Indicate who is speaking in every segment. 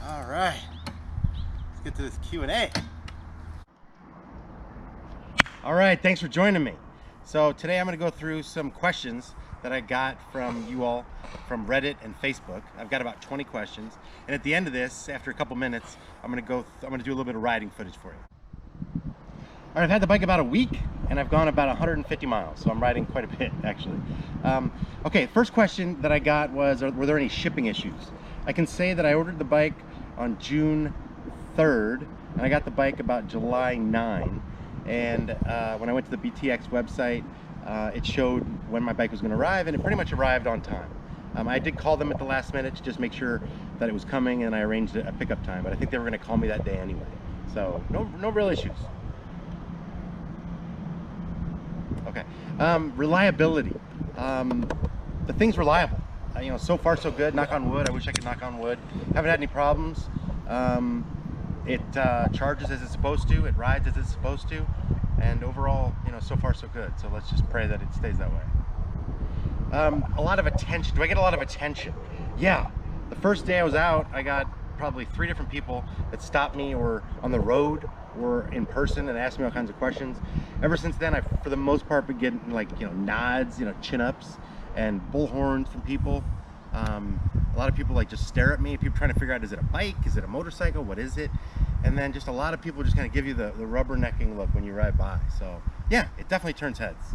Speaker 1: All right, let's get to this Q&A. All right, thanks for joining me. So today I'm going to go through some questions that I got from you all from Reddit and Facebook. I've got about 20 questions, and at the end of this, after a couple minutes, I'm going to do a little bit of riding footage for you. All right, I've had the bike about a week, and I've gone about 150 miles, so I'm riding quite a bit actually. Okay, first question that I got was, were there any shipping issues? I can say that I ordered the bike on June 3rd, and I got the bike about July 9. And when I went to the BTX website, it showed when my bike was going to arrive, and it pretty much arrived on time. I did call them at the last minute to just make sure that it was coming, and I arranged a pickup time, but I think they were going to call me that day anyway. So no real issues. Okay, reliability. The thing's reliable. You know, so far so good. Knock on wood. I wish I could knock on wood. Haven't had any problems. It charges as it's supposed to. It rides as it's supposed to. And overall, you know, so far so good. So let's just pray that it stays that way. A lot of attention. Do I get a lot of attention? Yeah. The first day I was out, I got probably 3 different people that stopped me, or on the road or in person, and asked me all kinds of questions. Ever since then, I've for the most part been getting, like, you know, nods, you know, chin ups and bullhorns from people. A lot of people like just stare at me, people trying to figure out, is it a bike, is it a motorcycle, what is it? And then just a lot of people just kind of give you the rubbernecking look when you ride by. So yeah, it definitely turns heads.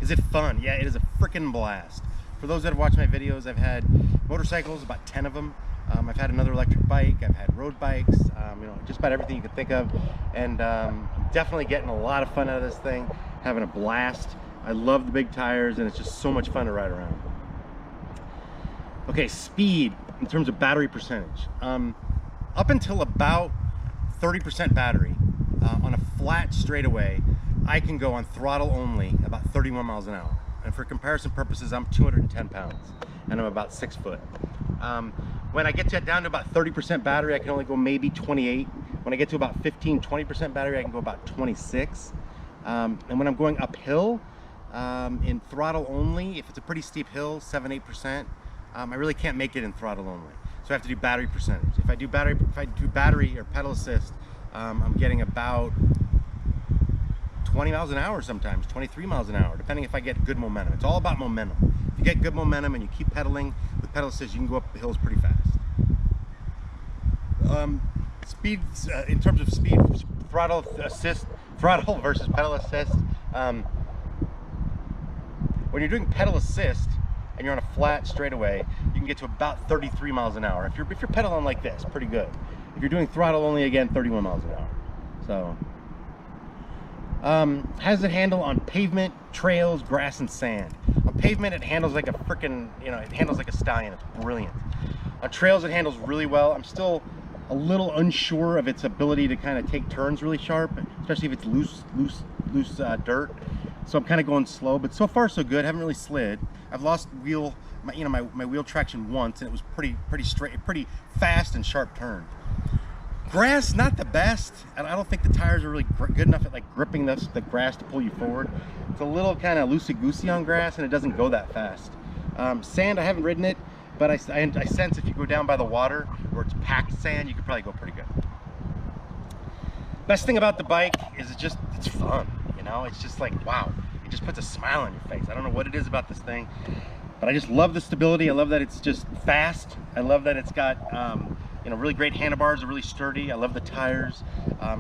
Speaker 1: Is it fun? Yeah, it is a freaking blast. For those that have watched my videos, I've had motorcycles, about 10 of them. I've had another electric bike, I've had road bikes, you know, just about everything you could think of. And definitely getting a lot of fun out of this thing, having a blast. I love the big tires, and it's just so much fun to ride around. Okay, speed in terms of battery percentage. Up until about 30% battery, on a flat straightaway, I can go on throttle only about 31 miles an hour. And for comparison purposes, I'm 210 pounds, and I'm about 6 foot. When I get down to about 30% battery, I can only go maybe 28. When I get to about 15-20% battery, I can go about 26. And when I'm going uphill, in throttle only, if it's a pretty steep hill, 7-8%, I really can't make it in throttle only. So I have to do battery percentage. If I do battery or pedal assist, I'm getting about 20 miles an hour sometimes, 23 miles an hour, depending if I get good momentum. It's all about momentum. If you get good momentum and you keep pedaling with pedal assist, you can go up the hills pretty fast. Speed, in terms of speed, throttle versus pedal assist. When you're doing pedal assist and you're on a flat straightaway, you can get to about 33 miles an hour. If you're pedaling like this, pretty good. If you're doing throttle only, again, 31 miles an hour. So, how does it handle on pavement, trails, grass, and sand? On pavement, it handles like a freaking, you know, it handles like a stallion. It's brilliant. On trails, it handles really well. I'm still a little unsure of its ability to kind of take turns really sharp, especially if it's loose dirt. So I'm kind of going slow, but so far so good. Haven't really slid. I've lost my wheel traction once, and it was pretty straight, pretty fast and sharp turn. Grass, not the best, and I don't think the tires are really good enough at like gripping the grass to pull you forward. It's a little kind of loosey-goosey on grass, and it doesn't go that fast. Sand, I haven't ridden it, but I sense if you go down by the water where it's packed sand, you could probably go pretty good. Best thing about the bike is it's fun. You know, it's just like, wow, it just puts a smile on your face. I don't know what it is about this thing, but I just love the stability. I love that it's just fast. I love that it's got you know, really great handlebars, are really sturdy. I love the tires.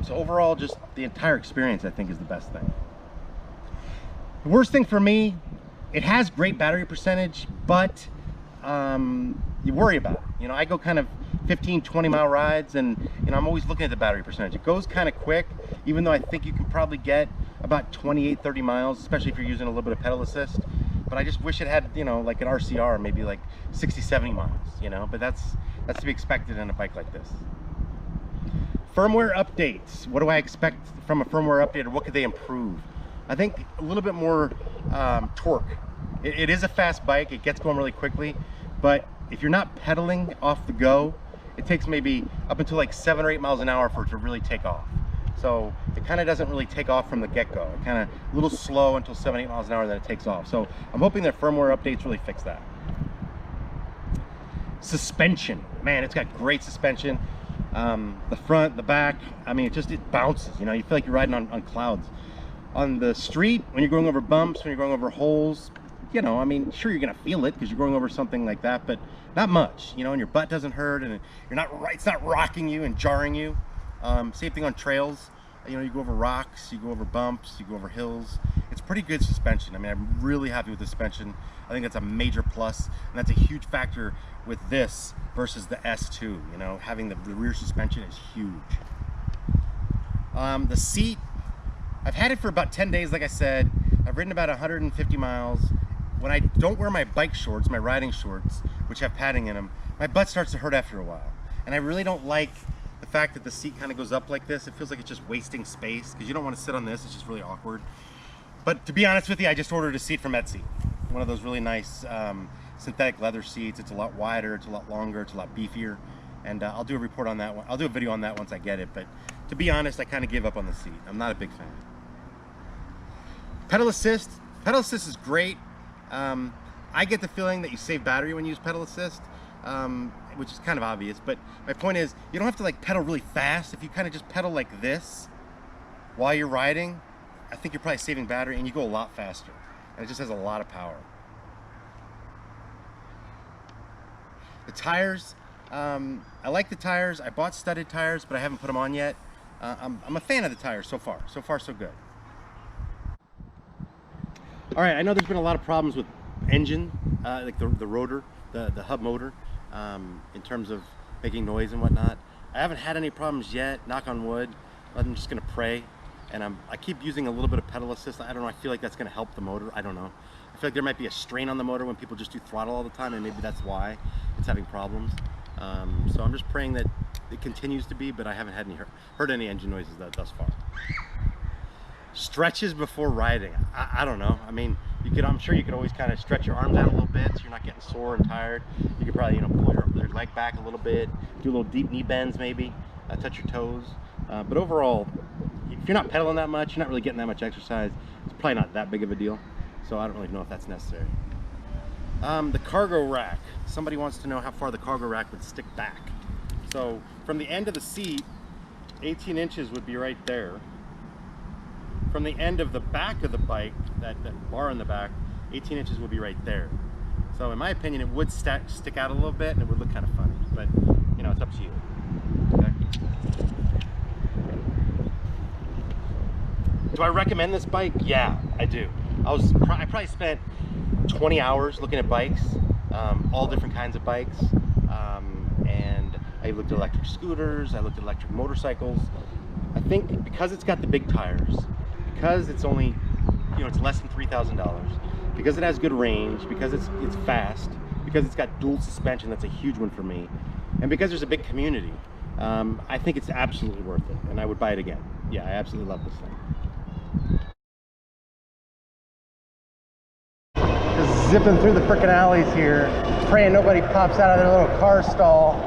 Speaker 1: So overall, just the entire experience, I think, is the best thing. The worst thing for me, it has great battery percentage, but you worry about it. You know, I go kind of 15-20 mile rides, and you know, I'm always looking at the battery percentage. It goes kind of quick, even though I think you can probably get about 28-30 miles, especially if you're using a little bit of pedal assist. But I just wish it had, you know, like an RCR, maybe like 60-70 miles, you know, but that's to be expected in a bike like this. Firmware updates. What do I expect from a firmware update, or what could they improve? I think a little bit more torque. It is a fast bike, it gets going really quickly, but if you're not pedaling off the go, it takes maybe up until like 7 or 8 miles an hour for it to really take off. So it kind of doesn't really take off from the get-go. It kind of a little slow until 7 or 8 miles an hour, then it takes off. So I'm hoping that firmware updates really fix that. Suspension, man, it's got great suspension. The front, the back, I mean, it bounces, you know, you feel like you're riding on clouds. On the street, when you're going over bumps, when you're going over holes, you know, I mean, sure, you're gonna feel it because you're going over something like that, but not much, you know, and your butt doesn't hurt, and it's not rocking you and jarring you. Same thing on trails. You know, you go over rocks, you go over bumps, you go over hills. It's pretty good suspension. I mean, I'm really happy with the suspension. I think that's a major plus, and that's a huge factor with this versus the S2. You know, having the rear suspension is huge. The seat, I've had it for about 10 days, like I said. I've ridden about 150 miles. When I don't wear my bike shorts, my riding shorts, which have padding in them, my butt starts to hurt after a while. And I really don't like the fact that the seat kind of goes up like this. It feels like it's just wasting space because you don't want to sit on this. It's just really awkward. But to be honest with you, I just ordered a seat from Etsy. One of those really nice synthetic leather seats. It's a lot wider, it's a lot longer, it's a lot beefier. And I'll do a report on that one. I'll do a video on that once I get it. But to be honest, I kind of gave up on the seat. I'm not a big fan. Pedal assist. Pedal assist is great. I get the feeling that you save battery when you use pedal assist. Which is kind of obvious, but my point is you don't have to like pedal really fast. If you kind of just pedal like this while you're riding, I think you're probably saving battery and you go a lot faster, and it just has a lot of power. The tires, I like the tires. I bought studded tires, but I haven't put them on yet. I'm a fan of the tires so far so good. All right, I know there's been a lot of problems with engine, like the rotor, the hub motor, in terms of making noise and whatnot. I haven't had any problems yet, knock on wood. I'm just gonna pray, and I keep using a little bit of pedal assist. I don't know, I feel like that's gonna help the motor. I don't know. I feel like there might be a strain on the motor when people just do throttle all the time, and maybe that's why it's having problems. So I'm just praying that it continues to be, but I haven't had heard any engine noises thus far. Stretches before riding. I don't know. I mean, I'm sure you could always kind of stretch your arms out a little bit so you're not getting sore and tired. You could probably, you know, pull your leg back a little bit, do a little deep knee bends maybe, touch your toes. But overall, if you're not pedaling that much, you're not really getting that much exercise, it's probably not that big of a deal. So I don't really know if that's necessary. The cargo rack. Somebody wants to know how far the cargo rack would stick back. So from the end of the seat, 18 inches would be right there. From the end of the back of the bike, that bar in the back, 18 inches would be right there. So in my opinion, it would stick out a little bit and it would look kind of funny, but you know, it's up to you. Okay. Do I recommend this bike? Yeah, I do. I probably spent 20 hours looking at bikes, all different kinds of bikes, and I looked at electric scooters, I looked at electric motorcycles. I think because it's got the big tires, because it's only, you know, it's less than $3,000, because it has good range, because it's fast, because it's got dual suspension, that's a huge one for me, and because there's a big community, I think it's absolutely worth it, and I would buy it again. Yeah, I absolutely love this thing. Just zipping through the frickin' alleys here, praying nobody pops out of their little car stall.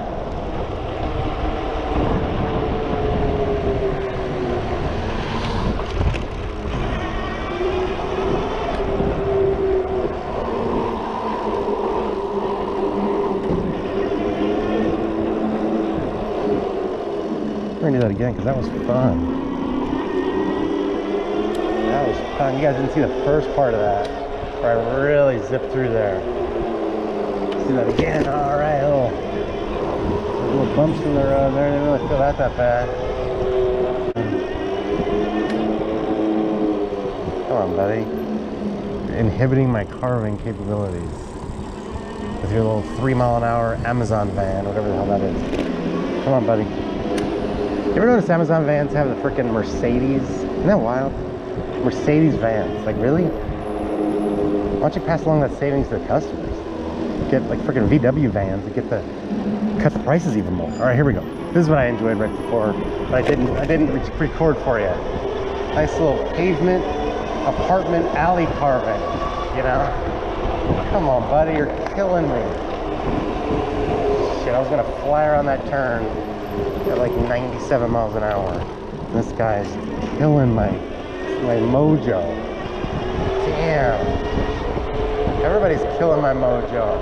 Speaker 1: We're gonna do that again because that was fun. That was fun. You guys didn't see the first part of that, where I really zipped through there. Let's do that again. All right. Little bumps in the road there. Didn't really feel that bad. Come on, buddy. You're inhibiting my carving capabilities with your little 3-mile-an-hour Amazon van, whatever the hell that is. Come on, buddy. You ever notice Amazon vans have the freaking Mercedes? Isn't that wild? Mercedes vans. Like, really? Why don't you pass along that savings to the customers? Get like freaking VW vans and get cut the prices even more. All right, here we go. This is what I enjoyed right before, but I didn't record for you. Nice little pavement, apartment alley carving. You know? Come on, buddy, you're killing me. Shit, I was gonna fly around that turn at like 97 miles an hour. This guy's killing my mojo. Damn. Everybody's killing my mojo.